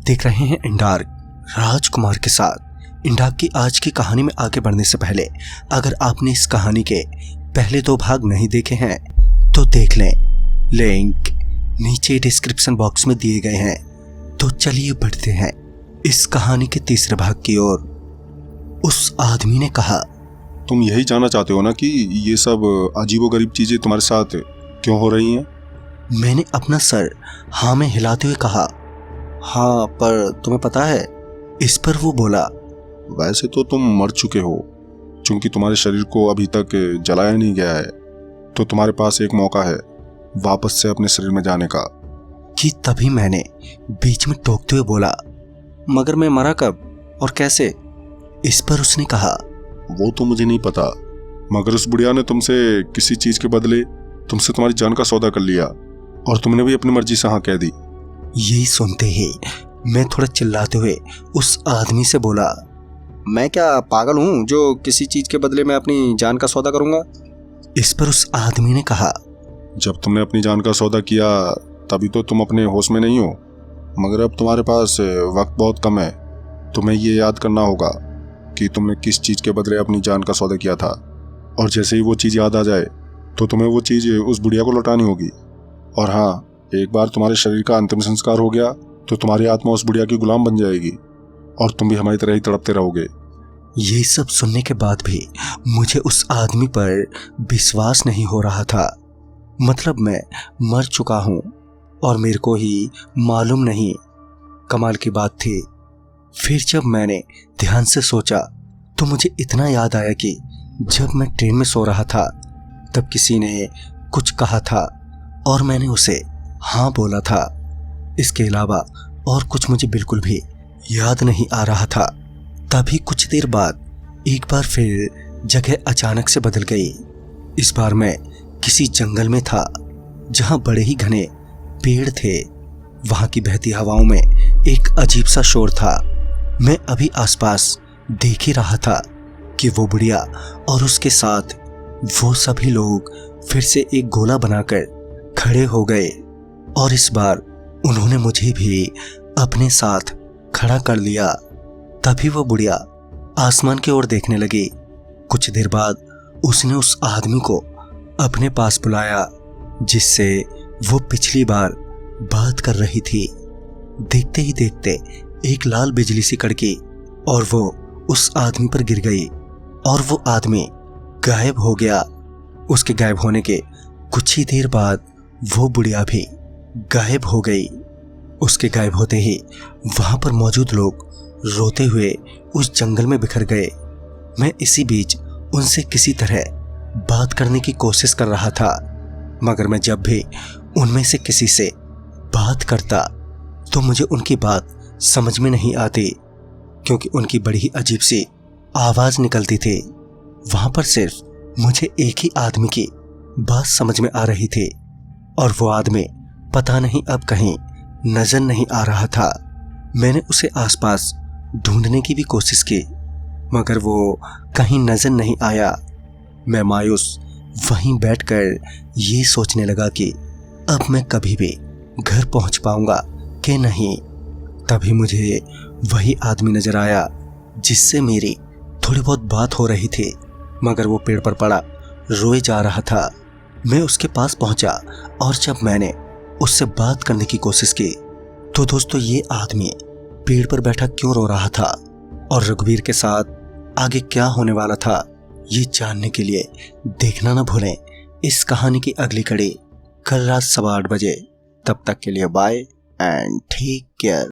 देख रहे हैं इंडार्क राजकुमार के साथ। इंडार्क की आज की कहानी में आगे बढ़ने से पहले अगर आपने इस कहानी के पहले 2 भाग नहीं देखे हैं तो देख लें, लिंक नीचे डिस्क्रिप्शन बॉक्स में दिए गए हैं। तो चलिए बढ़ते हैं इस कहानी के तीसरे भाग की ओर। उस आदमी ने कहा, तुम यही जानना चाहते हो ना कि ये सब अजीबोगरीब चीजें तुम्हारे साथ क्यों हो रही हैं? मैंने अपना सर हाँ में हिलाते हुए कहा, हाँ पर तुम्हें पता है? इस पर वो बोला, वैसे तो तुम मर चुके हो, चूंकि तुम्हारे शरीर को अभी तक जलाया नहीं गया है, तो तुम्हारे पास एक मौका है वापस से अपने शरीर में जाने का। कि तभी मैंने बीच में टोकते हुए बोला, मगर मैं मरा कब और कैसे? इस पर उसने कहा, वो तो मुझे नहीं पता, मगर उस बुढ़िया ने तुमसे किसी चीज के बदले तुमसे तुम्हारी जान का सौदा कर लिया और तुमने भी अपनी मर्जी से हाँ कह दी। यही सुनते ही मैं थोड़ा चिल्लाते हुए उस आदमी से बोला, मैं क्या पागल हूँ जो किसी चीज के बदले मैं अपनी जान का सौदा करूंगा? इस पर उस आदमी ने कहा, जब तुमने अपनी जान का सौदा किया तभी तो तुम अपने होश में नहीं हो, मगर अब तुम्हारे पास वक्त बहुत कम है। तुम्हें ये याद करना होगा कि तुमने किस चीज के बदले अपनी जान का सौदा किया था, और जैसे ही वो चीज याद आ जाए तो तुम्हें वो चीज उस बुढ़िया को लौटानी होगी। और हाँ, एक बार तुम्हारे शरीर का अंतिम संस्कार हो गया तो तुम्हारी आत्मा उस बुढ़िया की गुलाम बन जाएगी और तुम भी हमारी तरह ही तड़पते रहोगे। ये सब सुनने के बाद भी मुझे उस आदमी पर विश्वास नहीं हो रहा था। मतलब मैं मर चुका हूँ और मेरे को ही मालूम नहीं। कमाल की बात थी, फिर जब मैंने ध्यान से सोचा तो मुझे इतना याद आया कि जब मैं ट्रेन में सो रहा था तब किसी ने कुछ कहा था और मैंने उसे हाँ बोला था। इसके अलावा और कुछ मुझे बिल्कुल भी याद नहीं आ रहा था। तभी कुछ देर बाद एक बार फिर जगह अचानक से बदल गई। इस बार मैं किसी जंगल में था जहां बड़े ही घने पेड़ थे। वहां की बहती हवाओं में एक अजीब सा शोर था। मैं अभी आसपास देख ही रहा था कि वो बुढ़िया और उसके साथ वो सभी लोग फिर से एक गोला बनाकर खड़े हो गए और इस बार उन्होंने मुझे भी अपने साथ खड़ा कर लिया। तभी वो बुढ़िया आसमान की ओर देखने लगी। कुछ देर बाद उसने उस आदमी को अपने पास बुलाया जिससे वो पिछली बार बात कर रही थी। देखते ही देखते एक लाल बिजली सी कड़की और वो उस आदमी पर गिर गई और वो आदमी गायब हो गया। उसके गायब होने के कुछ ही देर बाद वो बुढ़िया भी गायब हो गई। उसके गायब होते ही वहां पर मौजूद लोग रोते हुए उस जंगल में बिखर गए। मैं इसी बीच उनसे किसी तरह बात करने की कोशिश कर रहा था, मगर मैं जब भी उनमें से किसी से बात करता तो मुझे उनकी बात समझ में नहीं आती, क्योंकि उनकी बड़ी ही अजीब सी आवाज निकलती थी। वहां पर सिर्फ मुझे एक ही आदमी की बात समझ में आ रही थी और वो आदमी पता नहीं अब कहीं नजर नहीं आ रहा था। मैंने उसे आसपास ढूंढने की भी कोशिश की, मगर वो कहीं नजर नहीं आया। मैं मायूस वहीं बैठकर ये सोचने लगा कि अब मैं कभी भी घर पहुंच पाऊंगा कि नहीं। तभी मुझे वही आदमी नजर आया जिससे मेरी थोड़ी बहुत बात हो रही थी, मगर वो पेड़ पर पड़ा रोए जा रहा था। मैं उसके पास पहुंचा और जब मैंने उससे बात करने की कोशिश की तो दोस्तों ये आदमी पेड़ पर बैठा क्यों रो रहा था और रघुवीर के साथ आगे क्या होने वाला था, ये जानने के लिए देखना ना भूलें इस कहानी की अगली कड़ी कल रात 8:15 बजे। तब तक के लिए बाय एंड टेक केयर।